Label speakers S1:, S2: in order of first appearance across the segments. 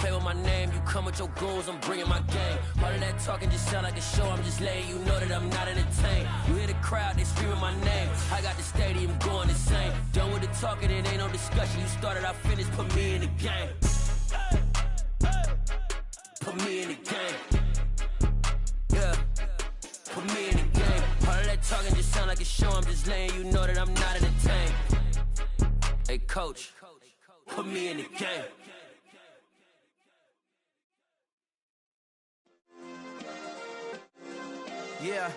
S1: play with my name, you come with your goons, I'm bringing my game. All of that talking just sound like a show, I'm just letting you know that I'm not entertained. You hear the crowd, they screaming my name. I got the stadium going insane. Done with the talking, it ain't no discussion. You started, I finished, put me in the game. Put me in the game. Yeah. Put me in the game. All of that talking just sound like a show, I'm just letting you know that I'm not entertained. Hey, coach, put me in the game.
S2: Yeah.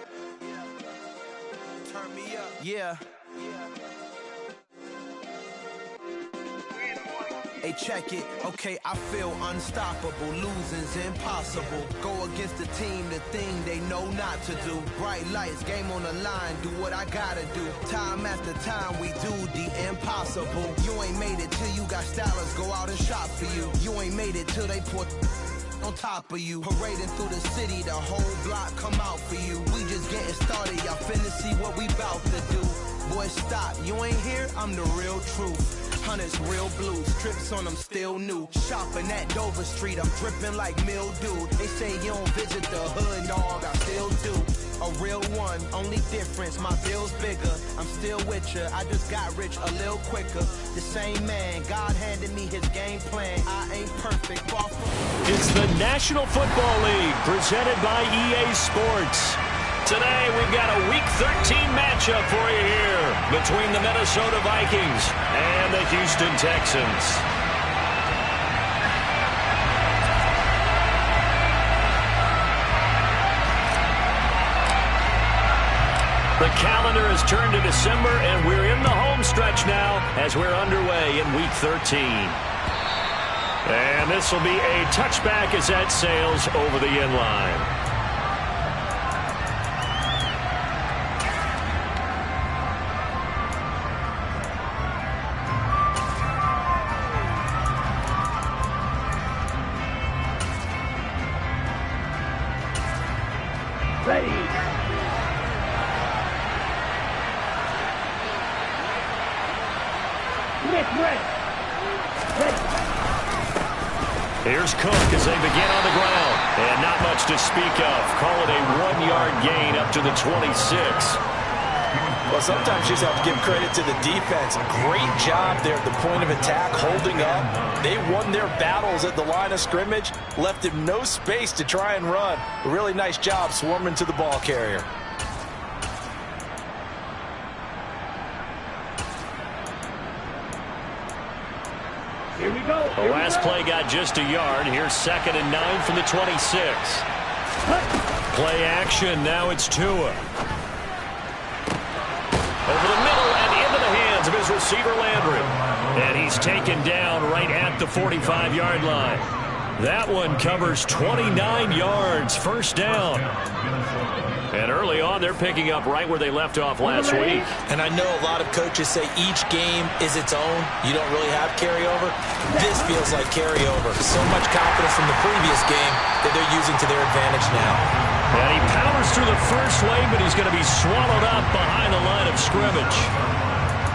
S2: Turn me up. Yeah. Hey, check it. Okay, I feel unstoppable. Losing's impossible. Go against the team, the thing they know not to do. Bright lights, game on the line, do what I gotta do. Time after time, we do the impossible. You ain't made it till you got stylers go out and shop for you. You ain't made it till they put on top of you. Parading through the city, the whole block come out for you. We just getting started, y'all finna see what we bout to do. Boy, stop, you ain't here, I'm the real truth. Hunters, real blue, strips on them still new. Shopping at Dover Street, I'm dripping like mildew. They say you don't visit the hood, dog, I still do. A real one, only difference, my bill's bigger. I'm still with ya, I just got rich a little quicker. The same man, God handed me his game plan. I ain't perfect, far from.
S3: It's the National Football League, presented by EA Sports. Today, we've got a Week 13 matchup for you here between the Minnesota Vikings and the Houston Texans. The calendar has turned to December, and we're in the home stretch now as we're underway in Week 13. And this will be a touchback as that sails over the end line. Here's Cook as they begin on the ground. And not much to speak of. Call it a 1-yard gain up to the 26.
S4: Well, sometimes you just have to give credit to the defense. Great job there at the point of attack, holding up. They won their battles at the line of scrimmage, left him no space to try and run. A really nice job swarming to the ball carrier.
S3: Here we go. The last play got just a yard. Here's 2nd and 9 from the 26. Play action. Now it's Tua. Over the middle and into the hands of his receiver, Landry. And he's taken down right at the 45-yard line. That one covers 29 yards. First down. And early on, they're picking up right where they left off last week.
S4: And I know a lot of coaches say each game is its own. You don't really have carryover. This feels like carryover. So much confidence from the previous game that they're using to their advantage now.
S3: And he powers through the first lane, but he's going to be swallowed up behind the line of scrimmage.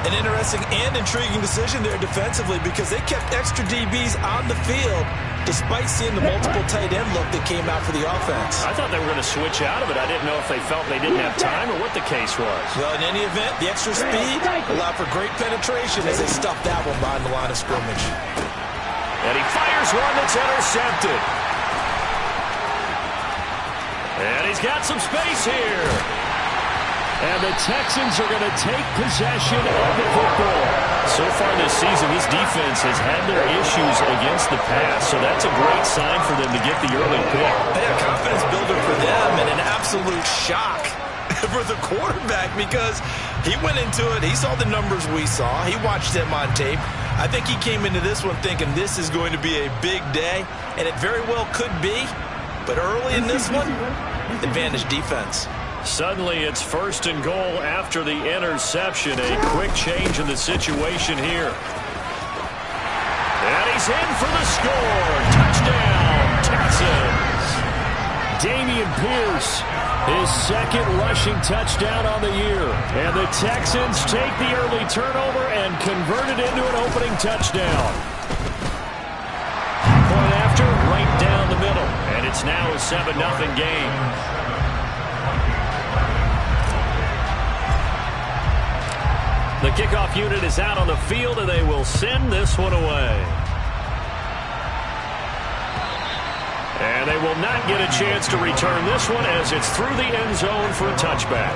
S4: An interesting and intriguing decision there defensively because they kept extra DBs on the field despite seeing the multiple tight end look that came out for the offense.
S3: I thought they were going to switch out of it. I didn't know if they felt they didn't have time or what the case was.
S4: Well, in any event, the extra speed allowed for great penetration as they stuffed that one behind the line of scrimmage.
S3: And he fires one that's intercepted. And he's got some space here. And the Texans are going to take possession of the football. So far this season, this defense has had their issues against the pass, so that's a great sign for them to get the early pick.
S4: A confidence builder for them and an absolute shock for the quarterback because he went into it, he saw the numbers we saw, he watched them on tape. I think he came into this one thinking this is going to be a big day, and it very well could be, but early in this one, advantage defense.
S3: Suddenly, it's 1st and goal after the interception. A quick change in the situation here. And he's in for the score. Touchdown, Texans. Dameon Pierce, his 2nd rushing touchdown on the year. And the Texans take the early turnover and convert it into an opening touchdown. Point after middle, and it's now a 7-0 game. The kickoff unit is out on the field, and they will send this one away. And they will not get a chance to return this one as it's through the end zone for a touchback.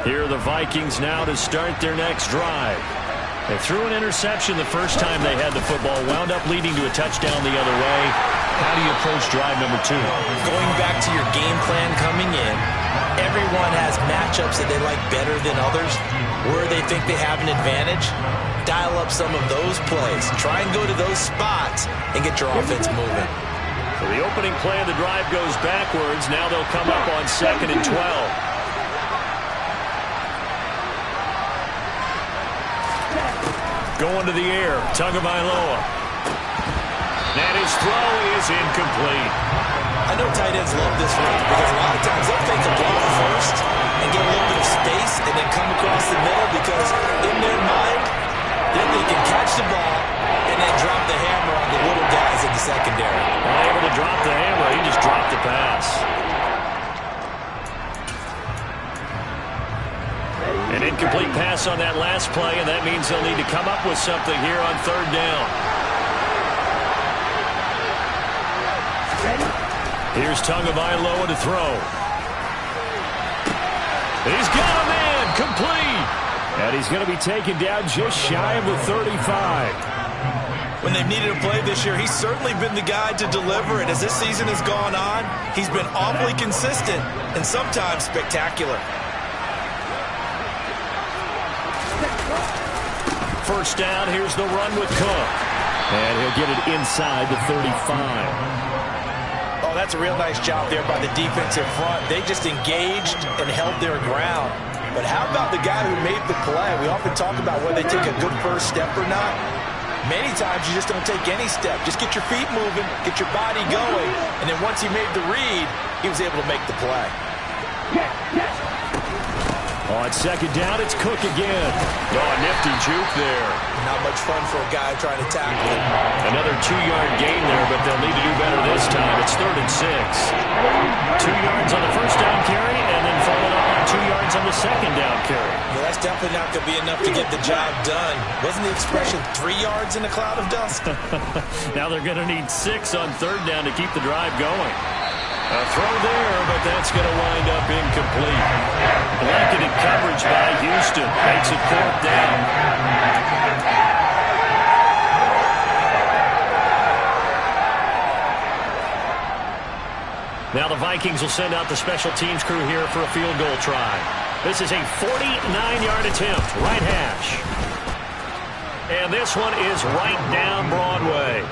S3: Here are the Vikings now to start their next drive. They threw an interception the first time they had the football, wound up leading to a touchdown the other way. How do you approach drive number 2?
S4: Going back to your game plan coming in, everyone has matchups that they like better than others. Where they think they have an advantage, dial up some of those plays. Try and go to those spots and get your offense moving.
S3: So the opening play of the drive goes backwards. Now they'll come up on 2nd and 12. Going to the air, Tagovailoa. And his throw is incomplete.
S4: I know tight ends love this route because a lot of times they'll take a block first and get a little bit of space and then come across the middle because in their mind, then they can catch the ball and then drop the hammer on the little guys in the secondary.
S3: Unable to drop the hammer, he just dropped the pass. An incomplete pass on that last play, and that means they'll need to come up with something here on 3rd down. Here's Tagovailoa to throw. He's got a man, complete. And he's going to be taken down just shy of the 35.
S4: When they've needed a play this year, he's certainly been the guy to deliver it. As this season has gone on, he's been awfully consistent and sometimes spectacular.
S3: First down, here's the run with Cook. And he'll get it inside the 35.
S4: Oh, that's a real nice job there by the defensive front. They just engaged and held their ground. But how about the guy who made the play? We often talk about whether they take a good first step or not. Many times you just don't take any step. Just get your feet moving, get your body going, and then once he made the read, he was able to make the play.
S3: On 2nd down, it's Cook again. Oh, nifty juke there.
S4: Not much fun for a guy trying to tackle him.
S3: Another 2-yard gain there, but they'll need to do better this time. It's 3rd and 6. 2 yards on the first down carry, and then followed up on 2 yards on the second down carry.
S4: Well, that's definitely not going to be enough to get the job done. Wasn't the expression 3 yards in a cloud of dust?
S3: Now they're going to need 6 on 3rd down to keep the drive going. A throw there, but that's going to wind up incomplete. Blanketed coverage by Houston. Makes it 4th down. Now the Vikings will send out the special teams crew here for a field goal try. This is a 49-yard attempt, right hash. And this one is right down Broadway.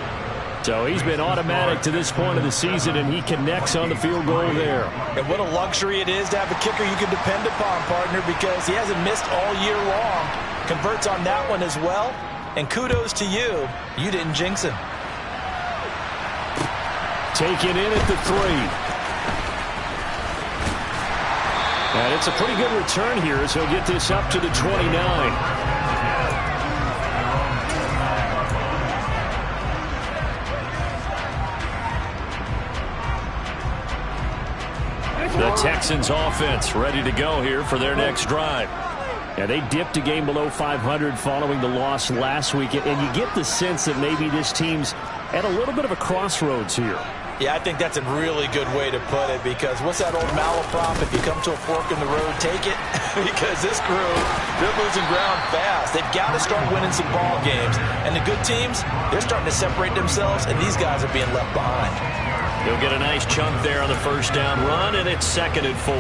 S3: So he's been automatic to this point of the season, and he connects on the field goal there.
S4: And what a luxury it is to have a kicker you can depend upon, partner, because he hasn't missed all year long. Converts on that one as well. And kudos to you. You didn't jinx him.
S3: Taken in at the 3. And it's a pretty good return here as he'll get this up to the 29. The Texans offense ready to go here for their next drive. Yeah, they dipped a game below 500 following the loss last week, and you get the sense that maybe this team's at a little bit of a crossroads here.
S4: Yeah, I think that's a really good way to put it, because what's that old malaprop? If you come to a fork in the road, take it. Because this crew, they're losing ground fast. They've got to start winning some ball games. And the good teams, they're starting to separate themselves, and these guys are being left behind.
S3: He'll get a nice chunk there on the first down run, and it's 2nd and 4.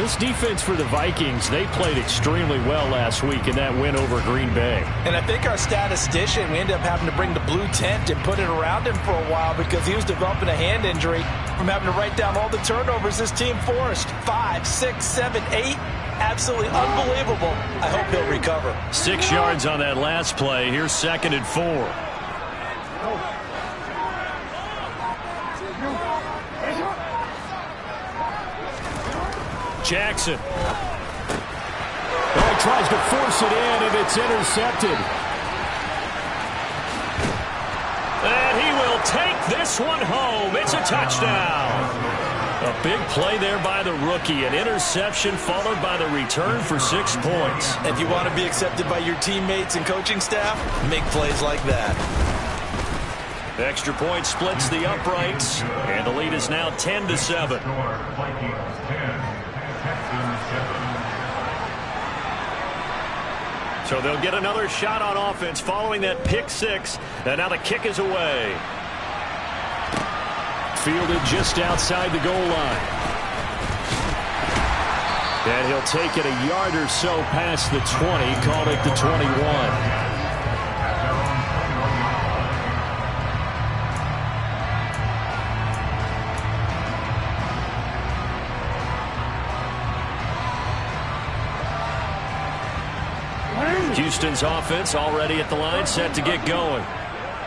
S3: This defense for the Vikings, they played extremely well last week in that win over Green Bay.
S4: And I think our statistician, we ended up having to bring the blue tent and put it around him for a while because he was developing a hand injury from having to write down all the turnovers this team forced. 5, 6, 7, 8. Absolutely unbelievable. I hope he'll recover.
S3: 6 yards on that last play. Here's 2nd and 4. Jackson. tries to force it in, and it's intercepted. And he will take this one home. It's a touchdown. A big play there by the rookie. An interception followed by the return for 6 points.
S4: If you want to be accepted by your teammates and coaching staff, make plays like that.
S3: Extra point splits the uprights, and the lead is now 10-7. So they'll get another shot on offense following that pick six, and now the kick is away. Fielded just outside the goal line. And he'll take it a yard or so past the 20, call it the 21. Houston's offense already at the line, set to get going.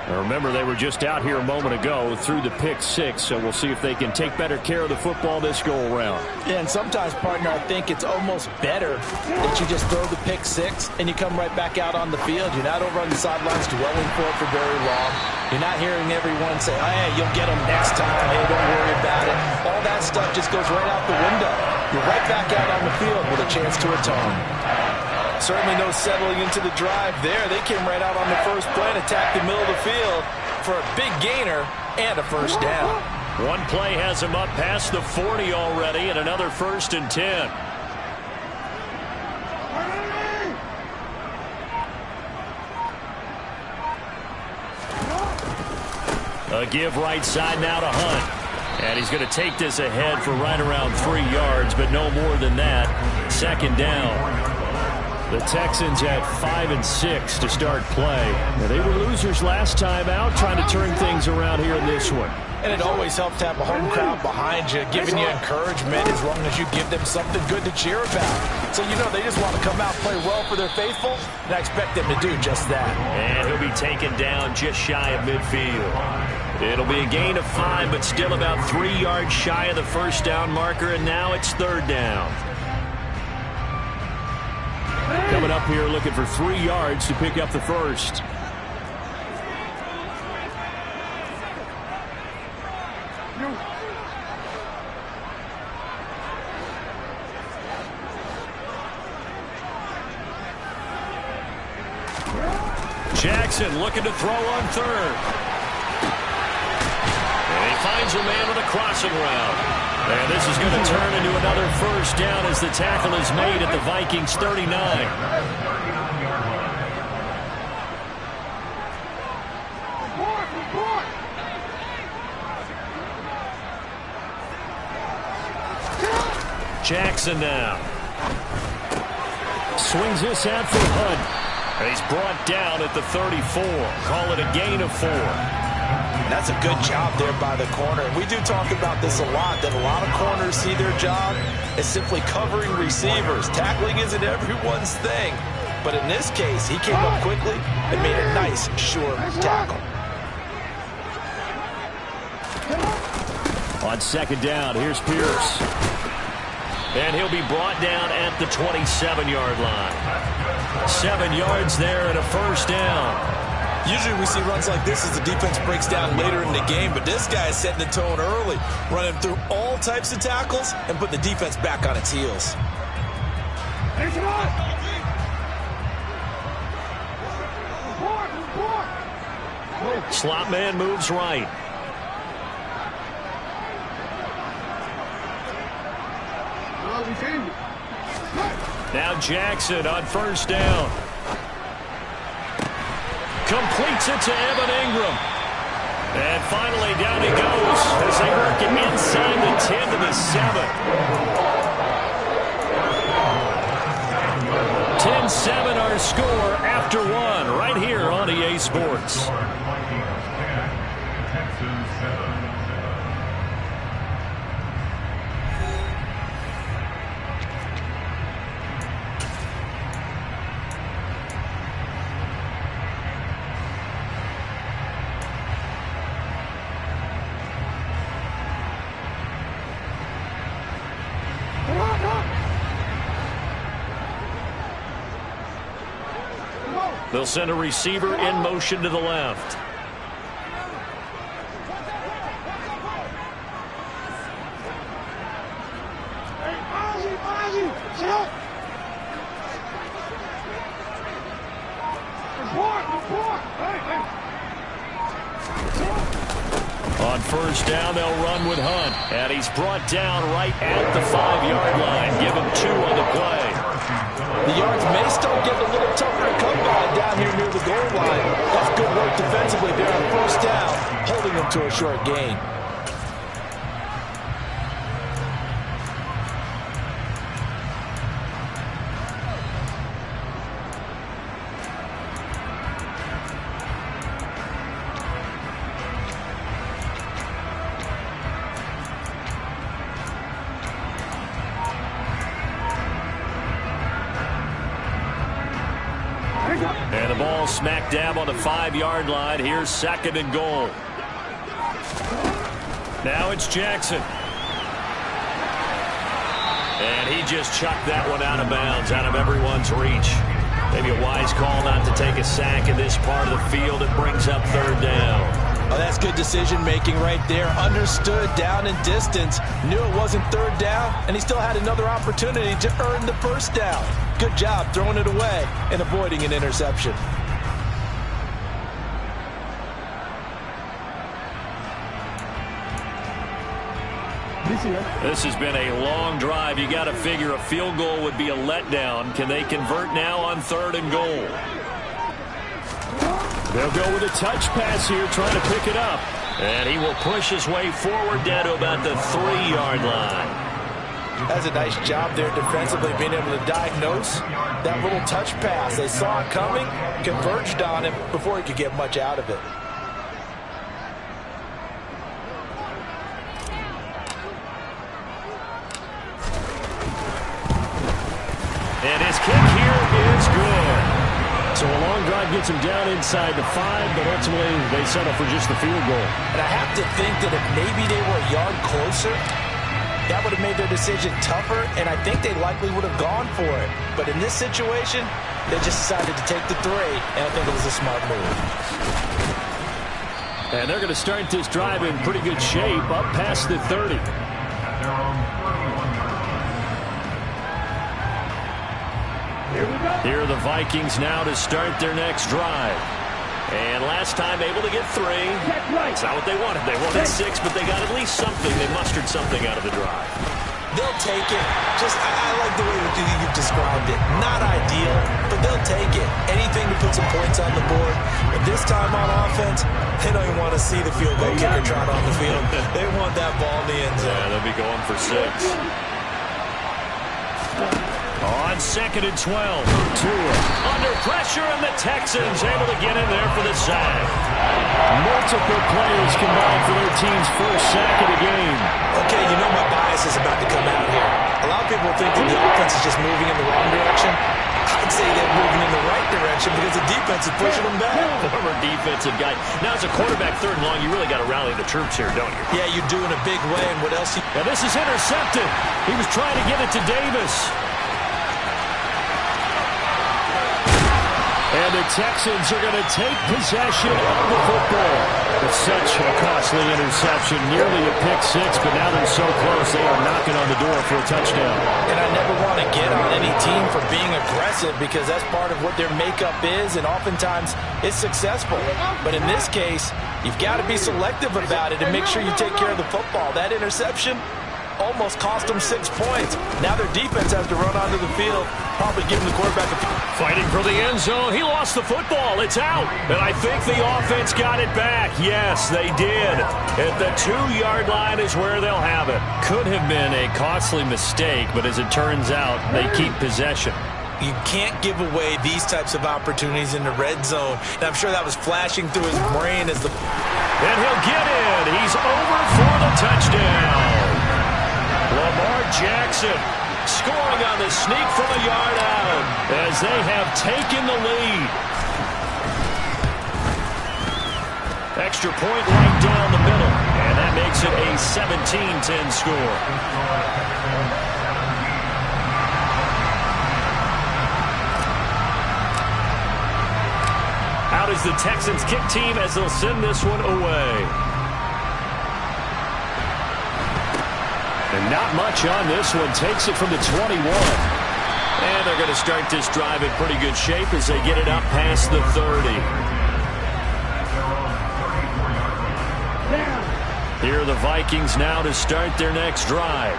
S3: Now remember, they were just out here a moment ago through the pick six, so we'll see if they can take better care of the football this go-around.
S4: Yeah, and sometimes, partner, I think it's almost better that you just throw the pick six and you come right back out on the field. You're not over on the sidelines dwelling for it for very long. You're not hearing everyone say, oh, hey, you'll get them next time. Hey, don't worry about it. All that stuff just goes right out the window. You're right back out on the field with a chance to atone. Certainly no settling into the drive there. They came right out on the first play and attacked the middle of the field for a big gainer and a first down.
S3: One play has him up past the 40 already, and another 1st and 10. A give right side now to Hunt. And he's going to take this ahead for right around 3 yards, but no more than that. 2nd down. The Texans had 5 and 6 to start play. Now, they were losers last time out, trying to turn things around here in this one.
S4: And it always helps to have a home crowd behind you, giving you encouragement as long as you give them something good to cheer about. So, you know, they just want to come out and play well for their faithful, and I expect them to do just that.
S3: And he'll be taken down just shy of midfield. It'll be a gain of 5, but still about 3 yards shy of the first down marker, and now it's 3rd down. Coming up here looking for 3 yards to pick up the first. Jackson looking to throw on 3rd. And he finds a man with a crossing route. And this is going to turn into another first down as the tackle is made at the Vikings 39. Jackson now. Swings this out for Hunt. And he's brought down at the 34. Call it a gain of 4.
S4: That's a good job there by the corner. And we do talk about this a lot, that a lot of corners see their job as simply covering receivers. Tackling isn't everyone's thing. But in this case, he came up quickly and made a nice, sure tackle.
S3: On 2nd down, here's Pierce. And he'll be brought down at the 27-yard line. 7 yards there and a first down.
S4: Usually we see runs like this as the defense breaks down later in the game, but this guy is setting the tone early, running through all types of tackles and putting the defense back on its heels.
S3: Slot man moves right. Now Jackson on 1st down. Completes it to Evan Ingram. And finally down he goes as they work it inside the 10 to the 7. 10-7 our score after 1 right here on EA Sports. They'll send a receiver in motion to the left. On first down, they'll run with Hunt. And he's brought down right at the 5-yard line. Give him 2 on the play.
S4: The yards may still get a little tougher to come by down here near the goal line. That's good work defensively there on first down, holding them to a short gain.
S3: And the ball smack dab on the 5-yard line. Here's 2nd and goal. Now it's Jackson. And he just chucked that one out of bounds, out of everyone's reach. Maybe a wise call not to take a sack in this part of the field. It brings up 3rd down.
S4: Oh, that's good decision-making right there. Understood down and distance. Knew it wasn't 3rd down, and he still had another opportunity to earn the 1st down. Good job throwing it away and avoiding an interception.
S3: This has been a long drive. You got to figure a field goal would be a letdown. Can they convert now on 3rd and goal? They'll go with a touch pass here, trying to pick it up. And he will push his way forward down to about the 3-yard line.
S4: That's a nice job there defensively, being able to diagnose that little touch pass. They saw it coming, converged on him before he could get much out of it.
S3: And his kick here is good. So a long drive gets him down inside the 5, but ultimately they settle for just the field goal.
S4: And I have to think that if maybe they were a yard closer, that would have made their decision tougher, and I think they likely would have gone for it. But in this situation, they just decided to take the 3, and I think it was a smart move.
S3: And they're going to start this drive in pretty good shape, up past the 30. Here are the Vikings now to start their next drive. And last time able to get 3. It's not what they wanted. They wanted 6, but they got at least something. They mustered something out of the drive.
S4: They'll take it. I like the way you've described it. Not ideal, but they'll take it. Anything to put some points on the board. But this time on offense, they don't even want to see the field goal kicker trot on the field. They want that ball in the end zone.
S3: Yeah, they'll be going for 6. On 2nd and 12, Tua under pressure, and the Texans able to get in there for the sack. Multiple players combined for their team's first sack of the game.
S4: Okay, you know my bias is about to come out here. A lot of people think that the offense is just moving in the wrong direction. I'd say they're moving in the right direction because the defense is pushing them back.
S3: Former defensive guy. Now, as a quarterback, 3rd and long, you really got to rally the troops here, don't you?
S4: Yeah, you do in a big way, and what else?
S3: And this is intercepted. He was trying to get it to Davis. And the Texans are going to take possession of the football. It's such a costly interception, nearly a pick-6, but now they're so close they are knocking on the door for a touchdown.
S4: And I never want to get on any team for being aggressive because that's part of what their makeup is, and oftentimes it's successful. But in this case, you've got to be selective about it and make sure you take care of the football. That interception almost cost them 6 points. Now their defense has to run onto the field, probably giving the quarterback a few.
S3: Fighting for the end zone. He lost the football. It's out. And I think the offense got it back. Yes, they did. At the 2-yard line is where they'll have it. Could have been a costly mistake, but as it turns out, they keep possession.
S4: You can't give away these types of opportunities in the red zone. And I'm sure that was flashing through his brain as the...
S3: And he'll get in. He's over for the touchdown. Lamar Jackson scoring on the sneak from a yard out as they have taken the lead. Extra point right down the middle, and that makes it a 17-10 score. is the Texans kick team as they'll send this one away. And not much on this one. Takes it from the 21. And they're going to start this drive in pretty good shape as they get it up past the 30. Here are the Vikings now to start their next drive.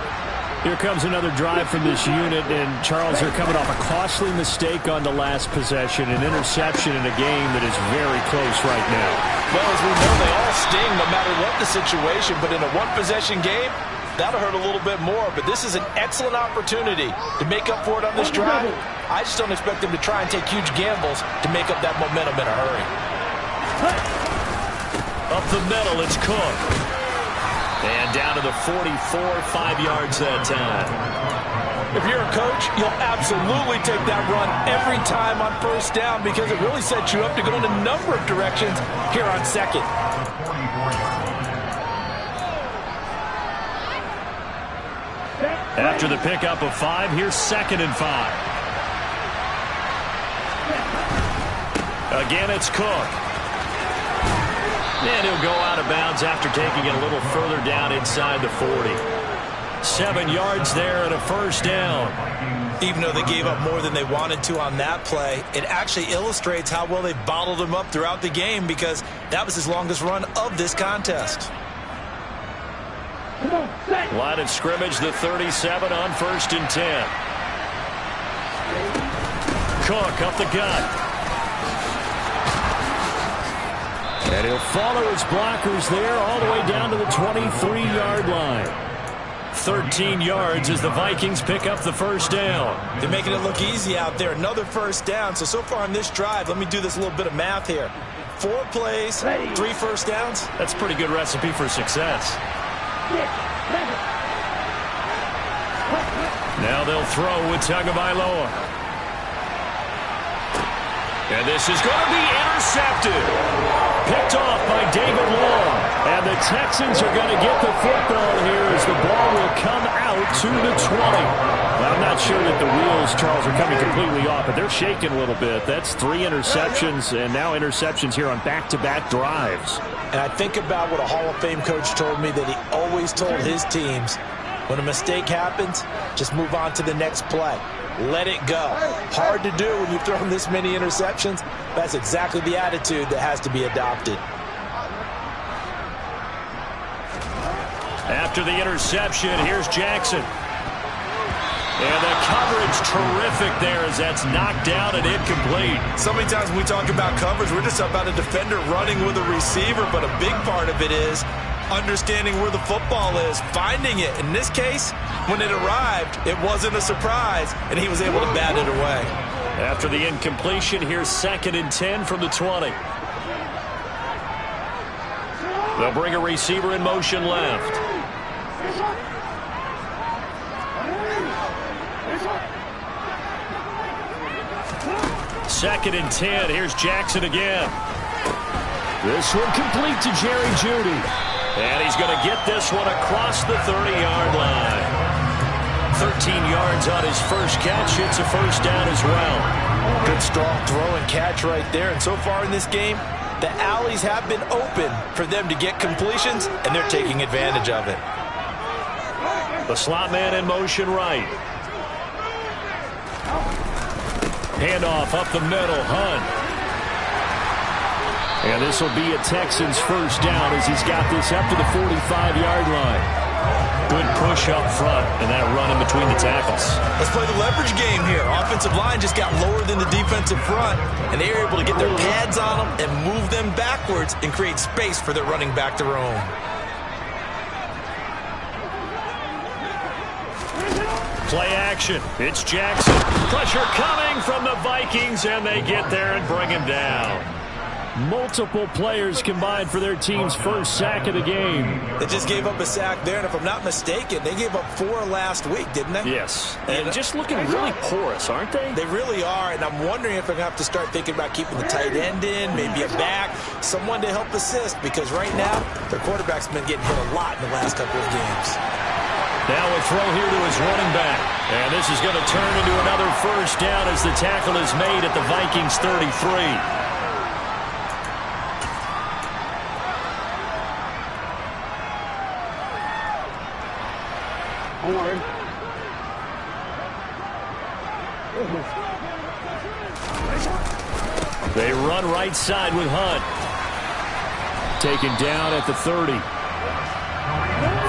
S3: Here comes another drive from this unit, and Charles, they're coming off a costly mistake on the last possession, an interception in a game that is very close right now.
S4: Well, as we know, they all sting no matter what the situation, but in a one-possession game, that'll hurt a little bit more. But this is an excellent opportunity to make up for it on this drive. I just don't expect them to try and take huge gambles to make up that momentum in a hurry.
S3: Up the middle, it's Cook. And down to the 44, 5 yards that time.
S4: If you're a coach, you'll absolutely take that run every time on first down because it really sets you up to go in a number of directions here on second.
S3: After the pickup of 5, here's 2nd and 5. Again, it's Cook. And he'll go out of bounds after taking it a little further down inside the 40. 7 yards there and a first down.
S4: Even though they gave up more than they wanted to on that play, it actually illustrates how well they bottled him up throughout the game because that was his longest run of this contest.
S3: Line of scrimmage, the 37 on 1st and 10. Cook up the gut. And he'll follow his blockers there all the way down to the 23-yard line. 13 yards as the Vikings pick up the first down.
S4: They're making it look easy out there. Another first down. So far on this drive, let me do this little bit of math here. 4 plays, 3 first downs.
S3: That's a pretty good recipe for success. Now they'll throw with Tagovailoa. And this is going to be intercepted. Picked off by David Long. And the Texans are going to get the football here as the ball will come out to the 20. Well, I'm not sure that the wheels, Charles, are coming completely off, but they're shaking a little bit. That's 3 interceptions, and now interceptions here on back-to-back drives.
S4: And I think about what a Hall of Fame coach told me that he always told his teams, when a mistake happens, just move on to the next play. Let it go. Hard to do when you've thrown this many interceptions. That's exactly the attitude that has to be adopted.
S3: After the interception, here's Jackson. And the coverage terrific there as that's knocked down and incomplete.
S4: So many times when we talk about coverage, we're just about a defender running with a receiver, but a big part of it is understanding where the football is, finding it. In this case, when it arrived, it wasn't a surprise, and he was able to bat it away.
S3: After the incompletion, here's 2nd and 10 from the 20. They'll bring a receiver in motion left. Second and 10. Here's Jackson again. This one complete to Jerry Jeudy. And he's going to get this one across the 30-yard line. 13 yards on his first catch. It's a first down as well.
S4: Good strong throw and catch right there. And so far in this game, the alleys have been open for them to get completions, and they're taking advantage of it.
S3: The slot man in motion right. Handoff up the middle, Hunt. And this will be a Texans first down as he's got this up to the 45-yard line. Good push up front and that run in between the tackles.
S4: Let's play the leverage game here. Offensive line just got lower than the defensive front, and they were able to get their pads on them and move them backwards and create space for their running back to roam.
S3: Play action. It's Jackson. Pressure coming from the Vikings, and they get there and bring him down. Multiple players combined for their team's first sack of the game.
S4: They just gave up a sack there, and if I'm not mistaken, they gave up 4 last week, didn't they?
S3: Yes. And just looking really porous, aren't they?
S4: They really are, and I'm wondering if they're going to have to start thinking about keeping the tight end in, maybe a back, someone to help assist, because right now, their quarterback's been getting hit a lot in the last couple of games.
S3: Now a throw here to his running back. And this is going to turn into another first down as the tackle is made at the Vikings 33. They run right side with Hunt. Taken down at the 30.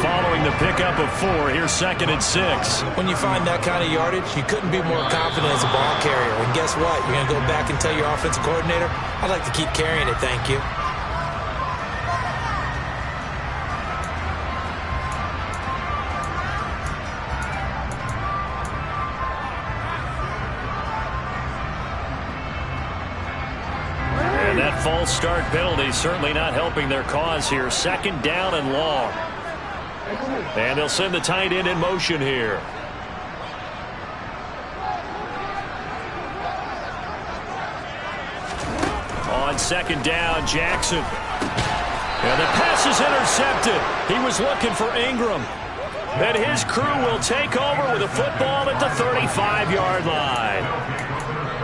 S3: Following the pickup of 4, here's 2nd and 6.
S4: When you find that kind of yardage, you couldn't be more confident as a ball carrier. And guess what? You're going to go back and tell your offensive coordinator, I'd like to keep carrying it, thank you.
S3: And that false start penalty certainly not helping their cause here. 2nd down and long. And they'll send the tight end in motion here. On 2nd down, Jackson. And the pass is intercepted. He was looking for Ingram. And his crew will take over with a football at the 35-yard line.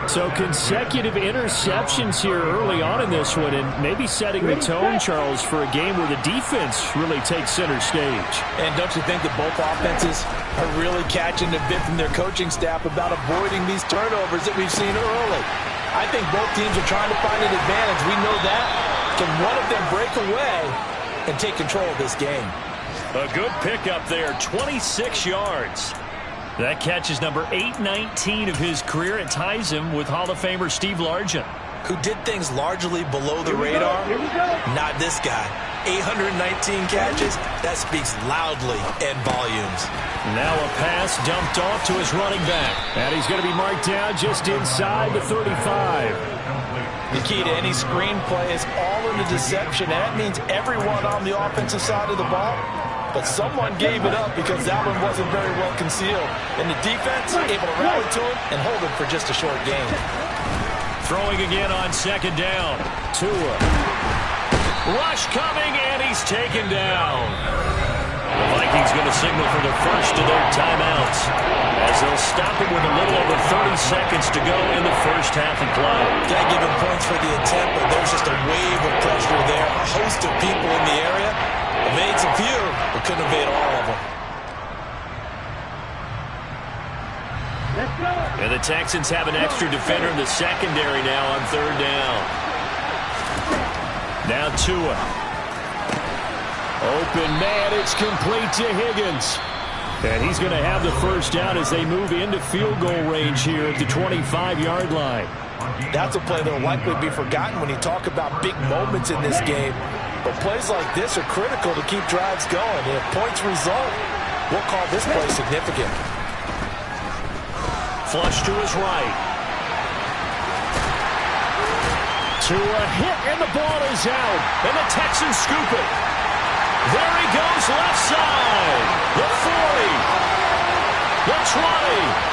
S3: So consecutive interceptions here early on in this one, and maybe setting the tone, Charles, for a game where the defense really takes center stage.
S4: And don't you think that both offenses are really catching the bit from their coaching staff about avoiding these turnovers that we've seen early? I think both teams are trying to find an advantage. We know that. Can one of them break away and take control of this game?
S3: A good pickup there, 26 yards. That catch is number 819 of his career. It ties him with Hall of Famer Steve Largent,
S4: who did things largely below the radar. Not this guy. 819 catches. That speaks loudly in volumes.
S3: Now a pass dumped off to his running back. And he's going to be marked down just inside the 35.
S4: The key to any screen play is all in the deception. And that means everyone on the offensive side of the ball. But someone gave it up because that one wasn't very well concealed. And the defense able to rally to him and hold him for just a short gain.
S3: Throwing again on 2nd down. Tua. Rush coming, and he's taken down. The Vikings going to signal for the first of their timeouts as they'll stop him with a little over 30 seconds to go in the first half of play.
S4: Can't give him points for the attempt, but there's just a wave of pressure there. A host of people in the area. Evades a few, but couldn't evade all of them.
S3: And the Texans have an extra defender in the secondary now on 3rd down. Now Tua. Open man, it's complete to Higgins. And he's going to have the first down as they move into field goal range here at the 25-yard line.
S4: That's a play that will likely be forgotten when you talk about big moments in this game. But plays like this are critical to keep drives going. And if points result, we'll call this play significant.
S3: Flush to his right. To a hit, and the ball is out. And the Texans scoop it. There he goes, left side. The 40. The 20.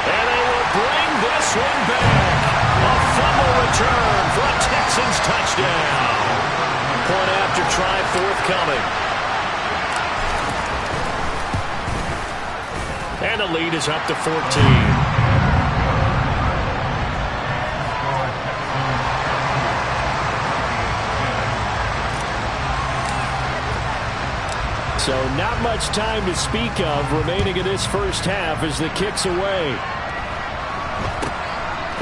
S3: And they will bring this one back. A fumble return for a Texans touchdown. Point after try forthcoming. And the lead is up to 14. So not much time to speak of remaining in this first half as the kick's away.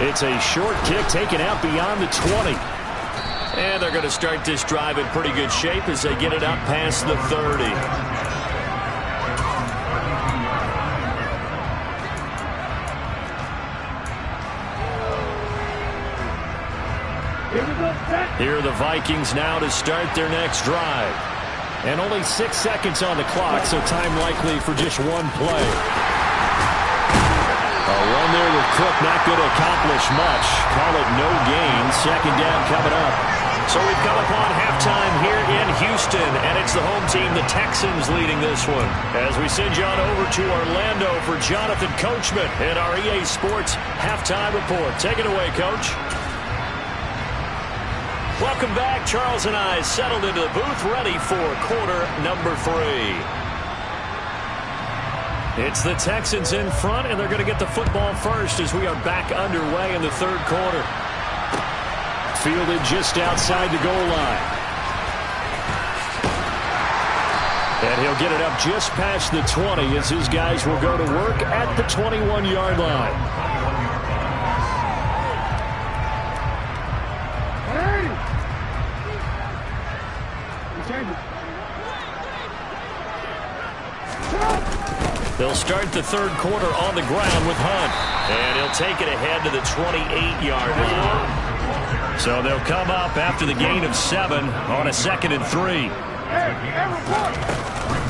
S3: It's a short kick taken out beyond the 20. And they're going to start this drive in pretty good shape as they get it up past the 30. Here are the Vikings now to start their next drive. And only 6 seconds on the clock, so time likely for just one play. A run there with Cook not going to accomplish much. Call it no gain. 2nd down coming up. So we've come upon halftime here in Houston, and it's the home team, the Texans, leading this one. As we send you on over to Orlando for Jonathan Coachman and our EA Sports halftime report. Take it away, Coach. Welcome back. Charles and I settled into the booth, ready for quarter number 3. It's the Texans in front, and they're going to get the football first as we are back underway in the 3rd quarter. Fielded just outside the goal line. And he'll get it up just past the 20 as his guys will go to work at the 21-yard line. start the third quarter on the ground with Hunt. And he'll take it ahead to the 28-yard line. So they'll come up after the gain of 7 on a 2nd and 3.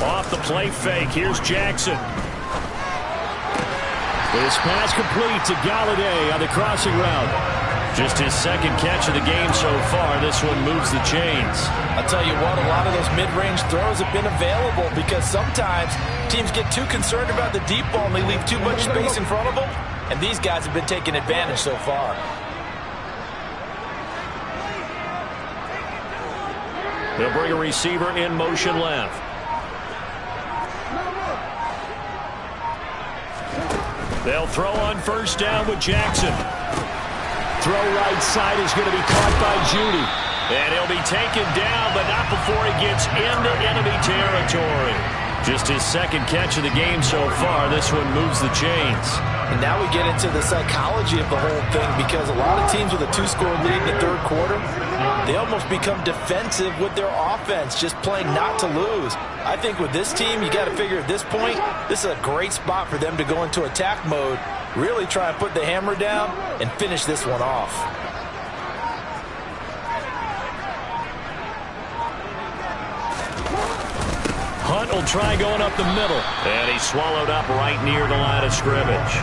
S3: Off the play fake, here's Jackson. This pass complete to Galladay on the crossing route. Just his 2nd catch of the game so far. This one moves the chains.
S4: I'll tell you what, a lot of those mid-range throws have been available because sometimes teams get too concerned about the deep ball and they leave too much space in front of them. And these guys have been taking advantage so far.
S3: They'll bring a receiver in motion left. They'll throw on first down with Jackson. Throw right side is going to be caught by Judy. And he'll be taken down, but not before he gets into enemy territory. Just his 2nd catch of the game so far. This one moves the chains.
S4: And now we get into the psychology of the whole thing because a lot of teams with a 2-score lead in the third quarter, they almost become defensive with their offense, just playing not to lose. I think with this team, you got to figure at this point, this is a great spot for them to go into attack mode, really try and put the hammer down and finish this one off.
S3: Hunt will try going up the middle. And he's swallowed up right near the line of scrimmage.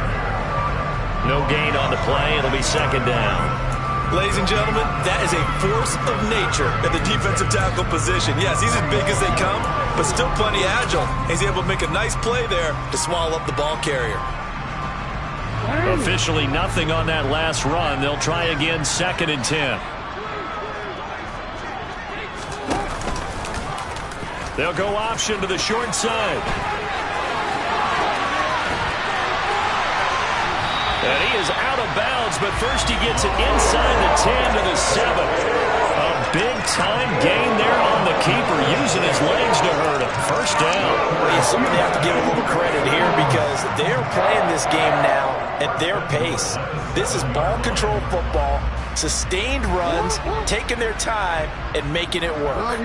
S3: No gain on the play. It'll be 2nd down.
S4: Ladies and gentlemen, that is a force of nature at the defensive tackle position. Yes, he's as big as they come, but still plenty agile. He's able to make a nice play there to swallow up the ball carrier.
S3: Officially nothing on that last run. They'll try again 2nd and 10. They'll go option to the short side. And he is out of bounds, but first he gets it inside the 10 to the 7. A big-time gain there on the keeper, using his legs to hurt him. First down.
S4: Well, somebody have to give a little credit here because they're playing this game now at their pace. This is ball control football, sustained runs, taking their time, and making it work.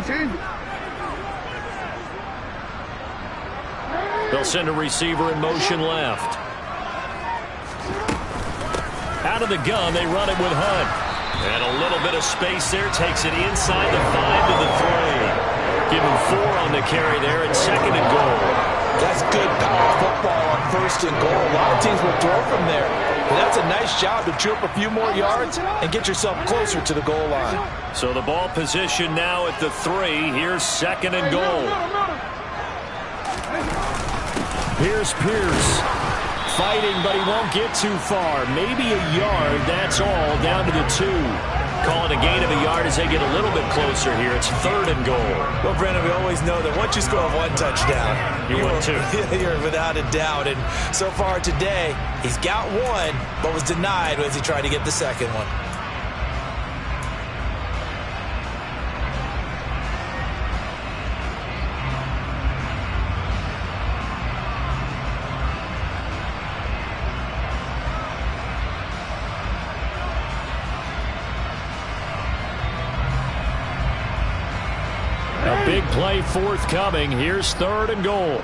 S3: They'll send a receiver in motion left. Out of the gun, they run it with Hunt. And a little bit of space there, takes it inside the 5 to the 3. Give him 4 on the carry there at 2nd and goal.
S4: That's good power football on 1st and goal. A lot of teams will throw from there. But that's a nice job to chew up a few more yards and get yourself closer to the goal line.
S3: So the ball position now at the 3. Here's 2nd and goal. Here's Pierce. Fighting, but he won't get too far. Maybe a yard, that's all, down to the 2. Calling a gain of a yard as they get a little bit closer here. It's 3rd and goal.
S4: Well, Brandon, we always know that once you score 1 touchdown,
S3: you win 2.
S4: You're without a doubt. And so far today, he's got 1, but was denied as he tried to get the 2nd one.
S3: A big play forthcoming. Here's 3rd and goal.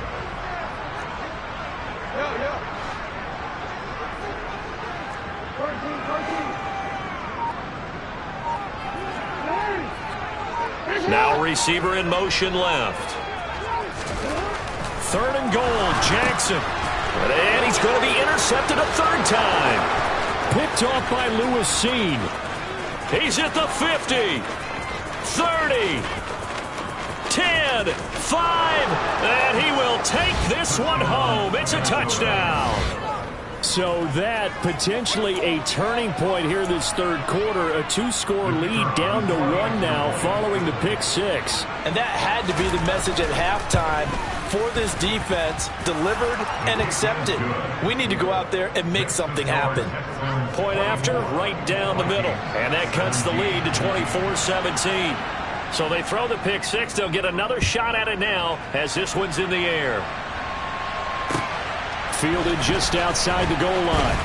S3: Now receiver in motion left. 3rd and goal, Jackson. And he's going to be intercepted a 3rd time. Picked off by Lewis Seen. He's at the 50. 30. 10, 5, and he will take this one home. It's a touchdown. So that potentially a turning point here this third quarter. A 2-score lead down to 1 now following the pick 6.
S4: And that had to be the message at halftime for this defense, delivered and accepted. We need to go out there and make something happen.
S3: Point after, right down the middle. And that cuts the lead to 24-17. So they throw the pick 6. They'll get another shot at it now as this one's in the air. Fielded just outside the goal line.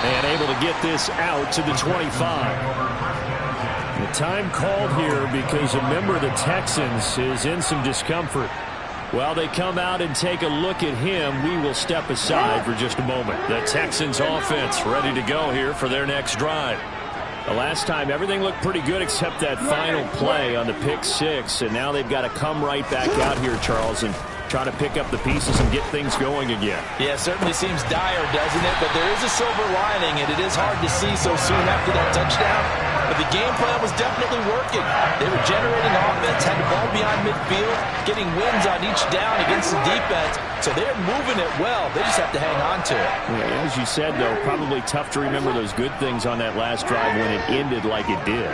S3: And able to get this out to the 25. The time called here because a member of the Texans is in some discomfort. While they come out and take a look at him, we will step aside for just a moment. The Texans offense ready to go here for their next drive. The last time, everything looked pretty good except that final play on the pick six, and now they've got to come right back out here, Charles, and try to pick up the pieces and get things going again.
S4: Yeah, it certainly seems dire, doesn't it? But there is a silver lining, and it is hard to see so soon after that touchdown. But the game plan was definitely working. They were generating offense, had the ball beyond midfield, getting wins on each down against the defense. So they're moving it well. They just have to hang on to it.
S3: Yeah, as you said, though, probably tough to remember those good things on that last drive when it ended like it did.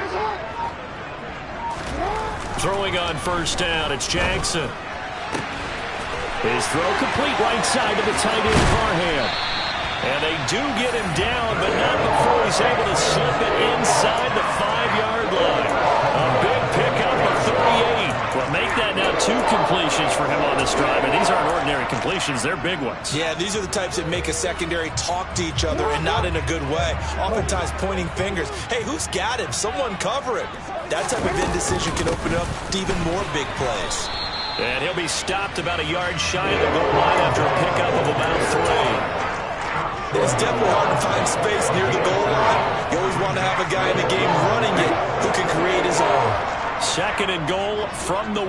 S3: Throwing on first down, it's Jackson. His throw complete right side to the tight end, Parham. And they do get him down, but not before he's able to slip it inside the 5-yard line. A big pickup of 38. Well, make that now 2 completions for him on this drive, and these aren't ordinary completions. They're big ones.
S4: Yeah, these are the types that make a secondary talk to each other, and not in a good way. Oftentimes pointing fingers. Hey, who's got him? Someone cover it. That type of indecision can open up to even more big plays.
S3: And he'll be stopped about a yard shy of the goal line after a pickup of about 3.
S4: It's definitely hard to find space near the goal line. You always want to have a guy in the game running it who can create his own.
S3: 2nd and goal from the 1.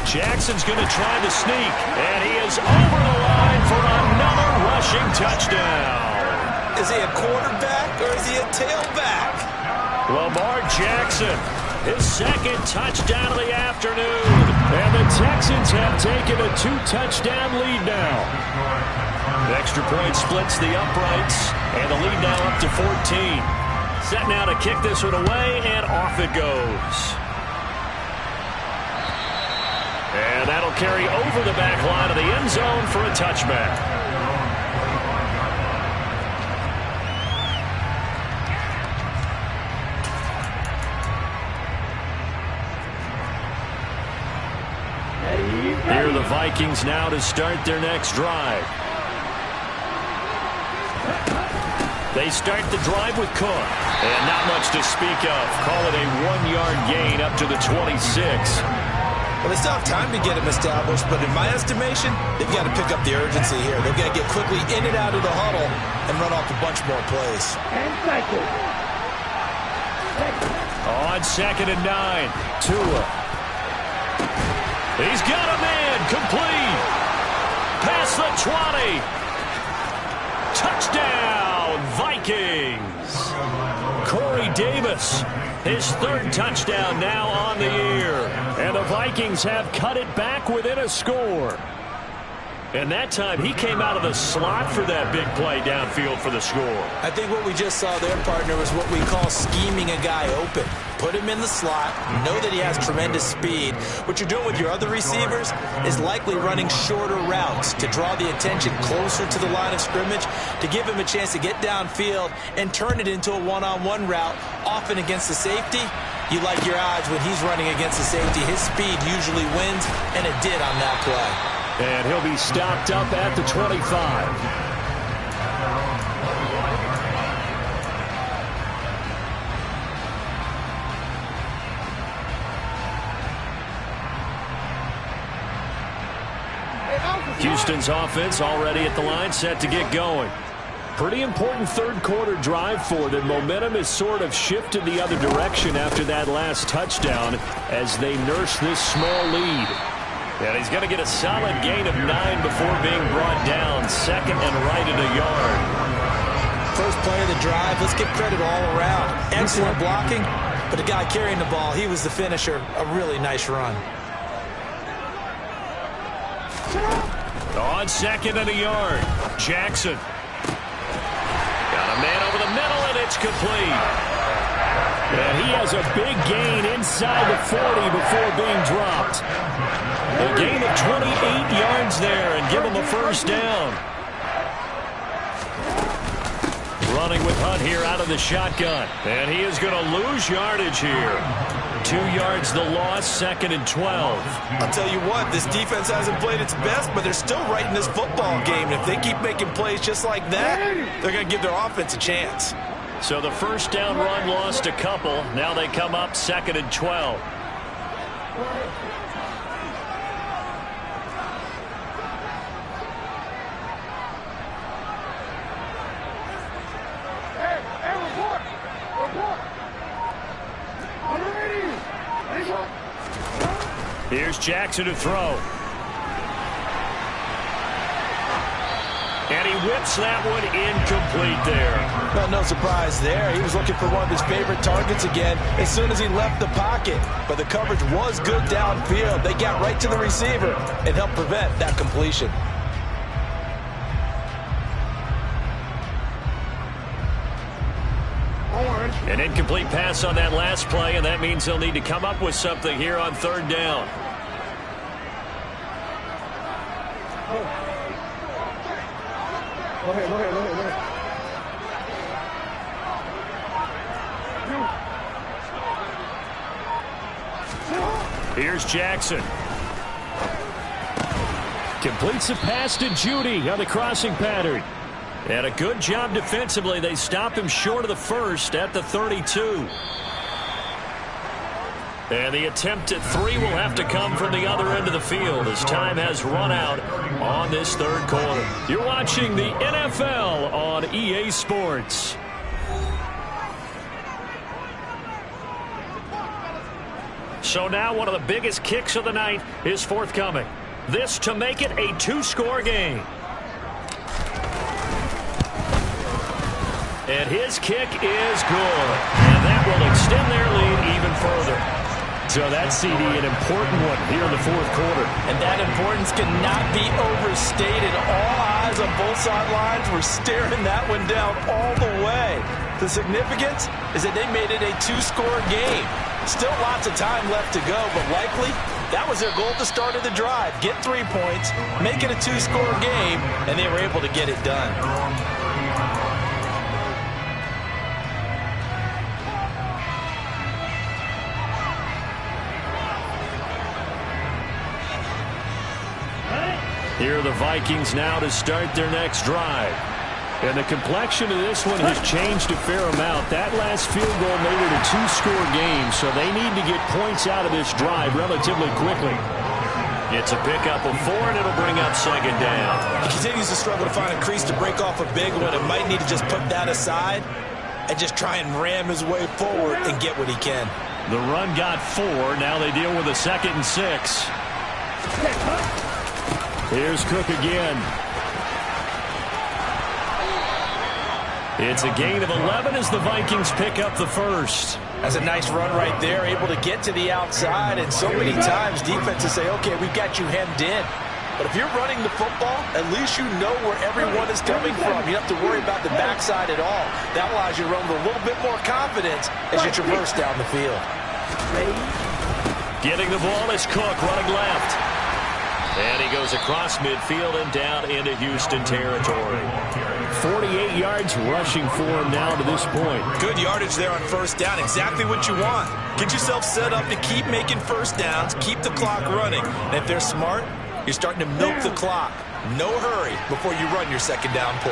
S3: Jackson's going to try the sneak, and he is over the line for another rushing touchdown.
S4: Is he a quarterback or is he a tailback?
S3: Lamar Jackson, his 2nd touchdown of the afternoon. And the Texans have taken a 2-touchdown lead now. The extra point splits the uprights, and the lead now up to 14. Set now to kick this one away, and off it goes. And that'll carry over the back line of the end zone for a touchback. Here are the Vikings now to start their next drive. They start the drive with Cook. And not much to speak of. Call it a 1-yard gain up to the 26.
S4: Well, they still have time to get him established, but in my estimation, they've got to pick up the urgency here. They've got to get quickly in and out of the huddle and run off a bunch more plays.
S3: On 2nd and 9, Tua. He's got a man, complete. Past the 20. Touchdown, Vikings. Corey Davis, his 3rd touchdown now on the year. And the Vikings have cut it back within a score. And that time, he came out of the slot for that big play downfield for the score.
S4: I think what we just saw there, partner, was what we call scheming a guy open. Put him in the slot. You know that he has tremendous speed. What you're doing with your other receivers is likely running shorter routes to draw the attention closer to the line of scrimmage, to give him a chance to get downfield and turn it into a one-on-one route, often against the safety. You like your odds when he's running against the safety. His speed usually wins, and it did on that play.
S3: And he'll be stopped up at the 25. Houston's offense already at the line, set to get going. Pretty important 3rd quarter drive for them. Momentum has sort of shifted the other direction after that last touchdown as they nurse this small lead. And he's going to get a solid gain of 9 before being brought down. 2nd and right at a yard.
S4: First play of the drive. Let's give credit all around. Excellent blocking, but the guy carrying the ball, he was the finisher. A really nice run.
S3: On 2nd and a yard, Jackson. Got a man over the middle, and it's complete. And he has a big gain inside the 40 before being dropped. A gain of 28 yards there and give him a first down. Running with Hunt here out of the shotgun. And he is going to lose yardage here. 2 yards the loss, 2nd and 12.
S4: I'll tell you what, this defense hasn't played its best, but they're still right in this football game. If they keep making plays just like that, they're going to give their offense a chance.
S3: So the first down run lost a couple. Now they come up 2nd and 12. Here's Jackson to throw. And he whips that one incomplete there.
S4: Well, no surprise there. He was looking for one of his favorite targets again as soon as he left the pocket. But the coverage was good downfield. They got right to the receiver and helped prevent that completion.
S3: An incomplete pass on that last play, and that means they'll need to come up with something here on third down.
S5: Go ahead.
S3: Here's Jackson. Completes the pass to Judy on the crossing pattern. And a good job defensively. They stop him short of the first at the 32. And the attempt at 3 will have to come from the other end of the field as time has run out on this third quarter. You're watching the NFL on EA Sports. So now one of the biggest kicks of the night is forthcoming. This to make it a 2-score game. And his kick is good. And that will extend their lead even further. So that's, CD, an important one here in the fourth quarter.
S4: And that importance cannot be overstated. All eyes on both sidelines were staring that one down all the way. The significance is that they made it a 2-score game. Still lots of time left to go, but likely that was their goal at the start of the drive. Get 3 points, make it a 2-score game, and they were able to get it done.
S3: Here are the Vikings now to start their next drive. And the complexion of this one has changed a fair amount. That last field goal made it a 2-score game, so they need to get points out of this drive relatively quickly. It's a pickup of 4, and it'll bring up second down.
S4: He continues to struggle to find a crease to break off a big one and might need to just put that aside and just try and ram his way forward and get what he can.
S3: The run got 4. Now they deal with a 2nd and 6. Here's Cook again. It's a gain of 11 as the Vikings pick up the first.
S4: That's a nice run right there, able to get to the outside, and so many times defenses say, okay, we've got you hemmed in. But if you're running the football, at least you know where everyone is coming from. You don't have to worry about the backside at all. That allows you to run with a little bit more confidence as you traverse down the field.
S3: Getting the ball is Cook running left. And he goes across midfield and down into Houston territory. 48 yards rushing for him now to this point.
S4: Good yardage there on first down. Exactly what you want. Get yourself set up to keep making first downs, keep the clock running. And if they're smart, you're starting to milk the clock. No hurry before you run your second down play.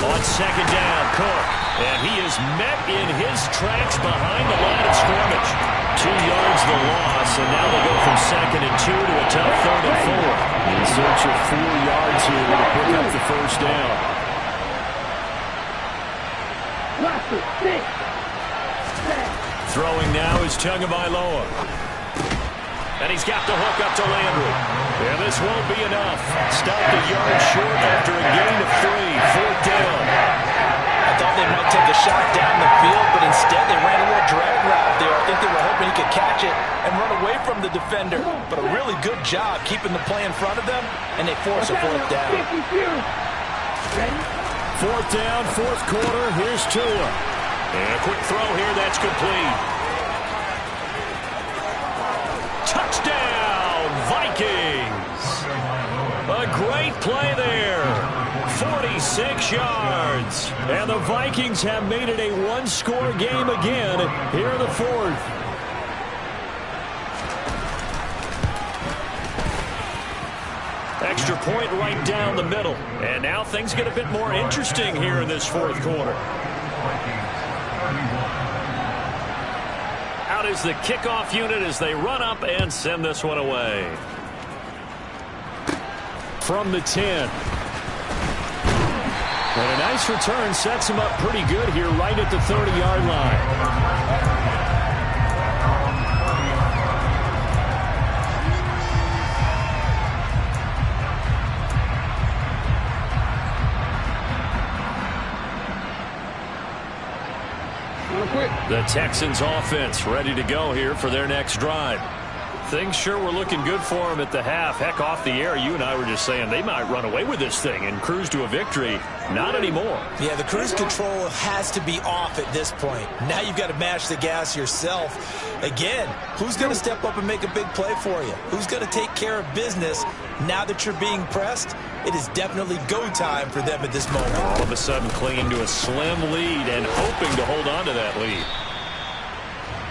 S3: On second down, Cook. And he is met in his tracks behind the line of scrimmage. 2 yards the loss, and now they go from 2nd and 2 to a tough 3rd and 4. In search of 4 yards here to pick up the first down. Throwing now is Tagovailoa. And he's got the hook up to Landry. And this won't be enough. Stopped a yard short after a gain of 3. 4th down.
S4: I thought they might take a shot down the field, but instead they ran a little drag route there. I think they were hoping he could catch it and run away from the defender. But a really good job keeping the play in front of them, and they force a 4th down.
S3: 4th down, 4th quarter. Here's Tua. And a quick throw here. That's complete. Touchdown, Vikings. A great play there. 46 yards. And the Vikings have made it a 1-score game again here in the 4th. Extra point right down the middle. And now things get a bit more interesting here in this 4th quarter. out is the kickoff unit as they run up and send this one away. From the 10. And a nice return sets him up pretty good here right at the 30-yard line. The Texans offense ready to go here for their next drive. Things sure were looking good for them at the half. Heck, off the air, you and I were just saying they might run away with this thing and cruise to a victory. Not anymore.
S4: Yeah, the cruise control has to be off at this point. Now you've got to mash the gas yourself. Again, who's going to step up and make a big play for you? Who's going to take care of business now that you're being pressed? It is definitely go time for them at this moment.
S3: All of a sudden clinging to a slim lead and hoping to hold on to that lead.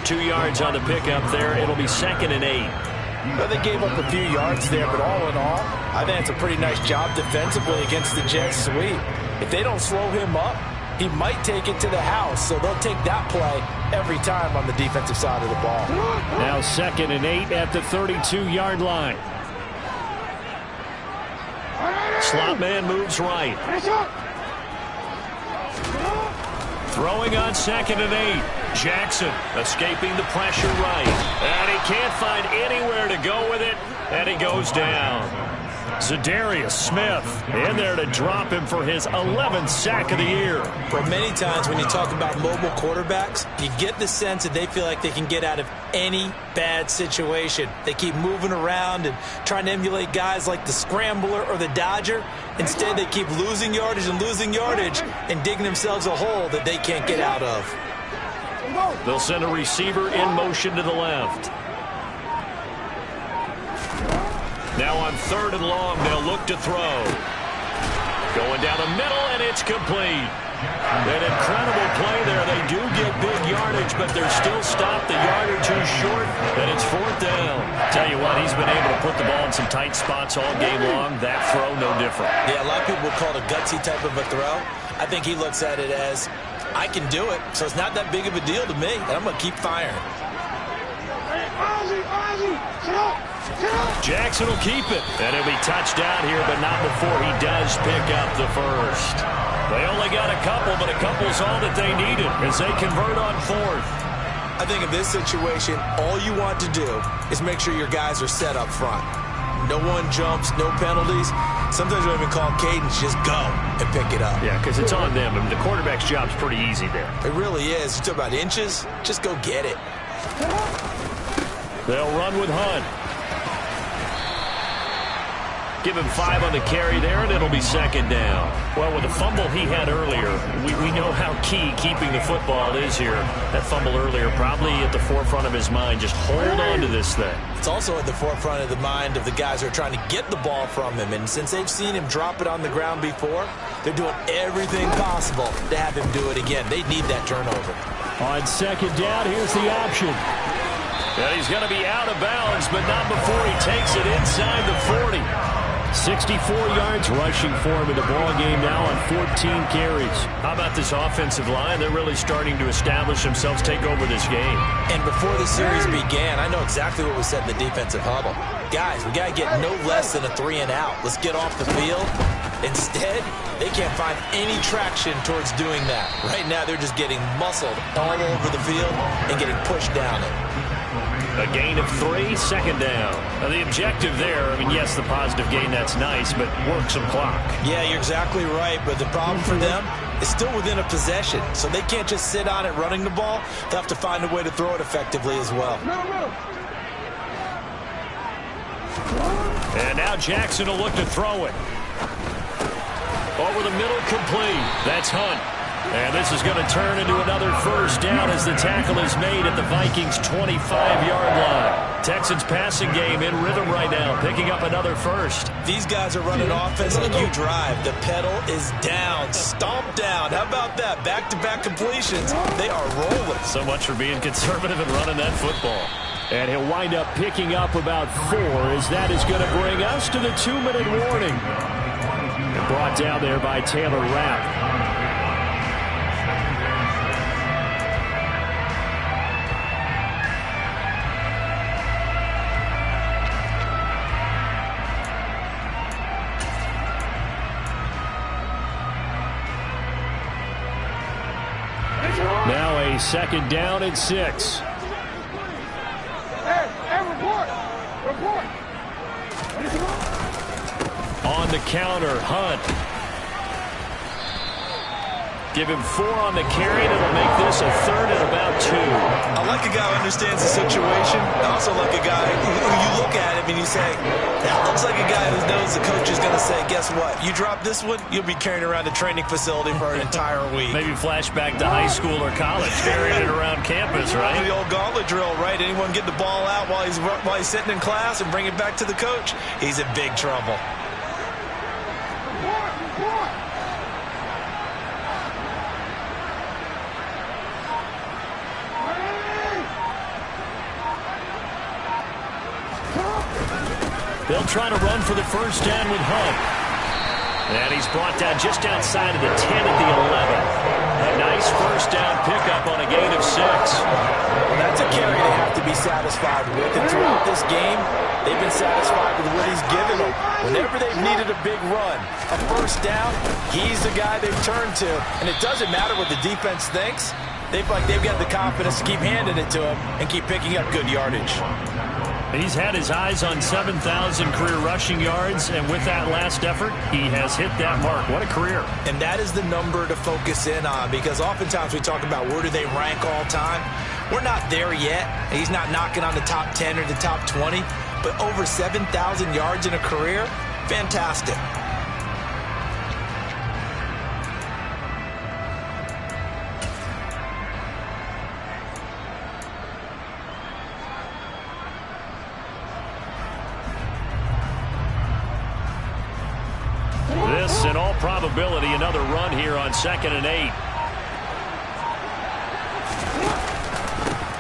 S3: 2 yards on the pickup there. It'll be 2nd and 8.
S4: Well, they gave up a few yards there, but all in all, I think it's a pretty nice job defensively against the Jets sweep. If they don't slow him up, he might take it to the house, so they'll take that play every time on the defensive side of the ball.
S3: Now 2nd and 8 at the 32-yard line. Slot man moves right. Throwing on 2nd and 8. Jackson escaping the pressure right. And he can't find anywhere to go with it. And he goes down. Zadarius Smith in there to drop him for his 11th sack of the year.
S4: Well, many times when you talk about mobile quarterbacks, you get the sense that they feel like they can get out of any bad situation. They keep moving around and trying to emulate guys like the Scrambler or the Dodger. Instead, they keep losing yardage and digging themselves a hole that they can't get out of.
S3: They'll send a receiver in motion to the left. Now on 3rd and long, they'll look to throw. Going down the middle, and it's complete. An incredible play there. They do get big yardage, but they're still stopped a yard or two short, and it's 4th down. Tell you what, he's been able to put the ball in some tight spots all game long. That throw, no different.
S4: Yeah, a lot of people would call it a gutsy type of a throw. I think he looks at it as, I can do it, so it's not that big of a deal to me, and I'm going to keep firing.
S3: Jackson will keep it, and he'll be touched down here, but not before he does pick up the first. They only got a couple, but a couple's all that they needed as they convert on 4th.
S4: I think in this situation, all you want to do is make sure your guys are set up front. No one jumps, no penalties. Sometimes we don't even call cadence, just go and pick it up.
S3: Yeah, because it's on them. I mean, the quarterback's job's pretty easy there.
S4: It really is. You talk about inches, just go get it.
S3: They'll run with Hunt. Give him 5 on the carry there, and it'll be 2nd down. Well, with the fumble he had earlier, we know how key keeping the football is here. That fumble earlier probably at the forefront of his mind. Just hold on to this thing.
S4: It's also at the forefront of the mind of the guys who are trying to get the ball from him. And since they've seen him drop it on the ground before, they're doing everything possible to have him do it again. They need that turnover.
S3: On 2nd down, here's the option. And he's going to be out of bounds, but not before he takes it inside the 40. 64 yards rushing for him in the ball game now on 14 carries. How about this offensive line? They're really starting to establish themselves, take over this game.
S4: And before the series began, I know exactly what was said in the defensive huddle. Guys, we got to get no less than a 3 and out. Let's get off the field. Instead, they can't find any traction towards doing that. Right now, they're just getting muscled all over the field and getting pushed down it.
S3: A gain of 3, 2nd down. Now the objective there, I mean, yes, the positive gain, that's nice, but work some clock.
S4: Yeah, you're exactly right, but the problem for them is still within a possession, so they can't just sit on it running the ball. They'll have to find a way to throw it effectively as well.
S3: And now Jackson will look to throw it. Over the middle, complete. That's Hunt. And this is going to turn into another 1st down as the tackle is made at the Vikings' 25-yard line. Texans passing game in rhythm right now, picking up another 1st.
S4: These guys are running offense like you drive. The pedal is down, stomped down. How about that? Back-to-back completions. They are rolling.
S3: So much for being conservative and running that football. And he'll wind up picking up about 4 as that is going to bring us to the 2-minute warning. And brought down there by Taylor Rapp. a 2nd down and 6.
S5: Hey, report! Report!
S3: On the counter, Hunt. Give him 4 on the carry, and it'll make this a 3rd and about 2.
S4: I like a guy who understands the situation. I also like a guy who you look at him and you say, that looks like a guy who knows the coach is going to say, guess what? You drop this one, you'll be carrying around a training facility for an entire week.
S3: Maybe flashback to high school or college, carrying it around campus, right?
S4: The old gauntlet drill, right? Anyone get the ball out while he's sitting in class and bring it back to the coach? He's in big trouble.
S3: They'll try to run for the 1st down with Hunt. And he's brought down just outside of the 10 at the 11. A nice 1st down pickup on a gain of 6.
S4: Well, that's a carry they have to be satisfied with. And throughout this game, they've been satisfied with what he's given them. Whenever they've needed a big run, a 1st down, he's the guy they've turned to. And it doesn't matter what the defense thinks. They've got the confidence to keep handing it to him and keep picking up good yardage.
S3: He's had his eyes on 7,000 career rushing yards, and with that last effort, he has hit that mark. What a career.
S4: And that is the number to focus in on, because oftentimes we talk about where do they rank all time. We're not there yet. He's not knocking on the top 10 or the top 20, but over 7,000 yards in a career, fantastic.
S3: This, in all probability, another run here on 2nd and 8.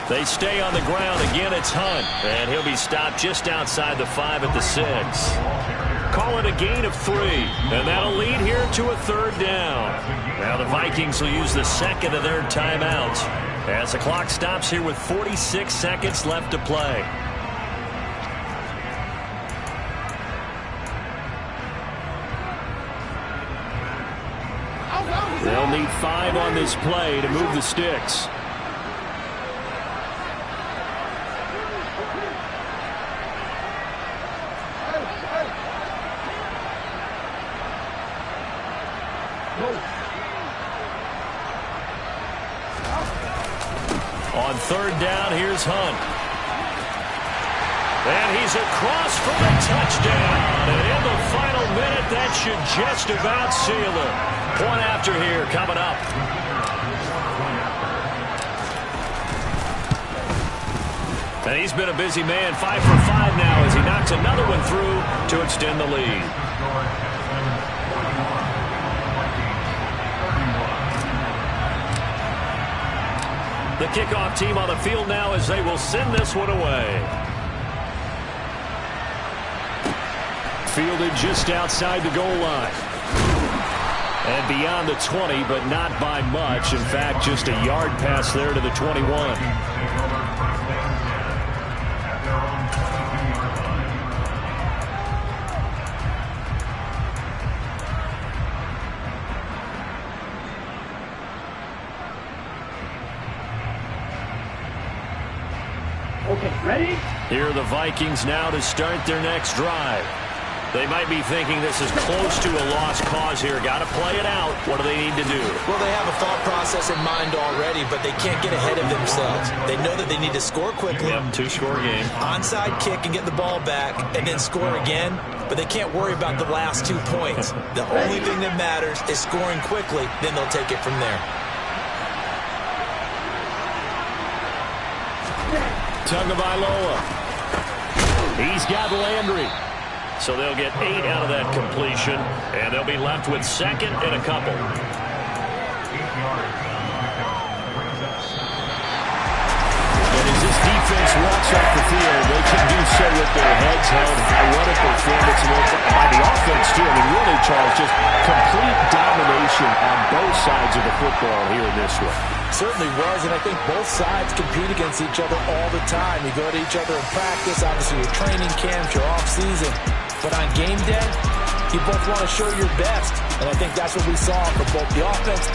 S3: They stay on the ground. Again, it's Hunt. And he'll be stopped just outside the 5 at the 6. Call it a gain of 3. And that'll lead here to a 3rd down. Now the Vikings will use the 2nd of their timeouts as the clock stops here with 46 seconds left to play. They'll need 5 on this play to move the sticks. On 3rd down, here's Hunt. And he's across for the touchdown. And in the final minute, that should just about seal it. Point after here coming up. And he's been a busy man, 5 for 5 now as he knocks another one through to extend the lead. The kickoff team on the field now as they will send this one away. Fielded just outside the goal line. And beyond the 20, but not by much. In fact, just a yard pass there to the 21.
S5: Okay, ready?
S3: Here are the Vikings now to start their next drive. They might be thinking this is close to a lost cause here. Got to play it out. What do they need to do?
S4: Well, they have a thought process in mind already, but they can't get ahead of themselves. They know that they need to score quickly.
S3: Yep, 2-score game.
S4: Onside kick and get the ball back and then score again, but they can't worry about the last 2 points. The only thing that matters is scoring quickly, then they'll take it from there.
S3: Tagovailoa. He's got Landry. So they'll get 8 out of that completion, and they'll be left with 2nd and a couple. And as this defense walks off the field, they can do so with their heads held high. What a performance by the offense, too. I mean, really, Charles, just complete domination on both sides of the football here in this one.
S4: Certainly was, and I think both sides compete against each other all the time. You go to each other in practice, obviously your training camps, your off-season. But on game day, you both want to show your best. And I think that's what we saw from both the offense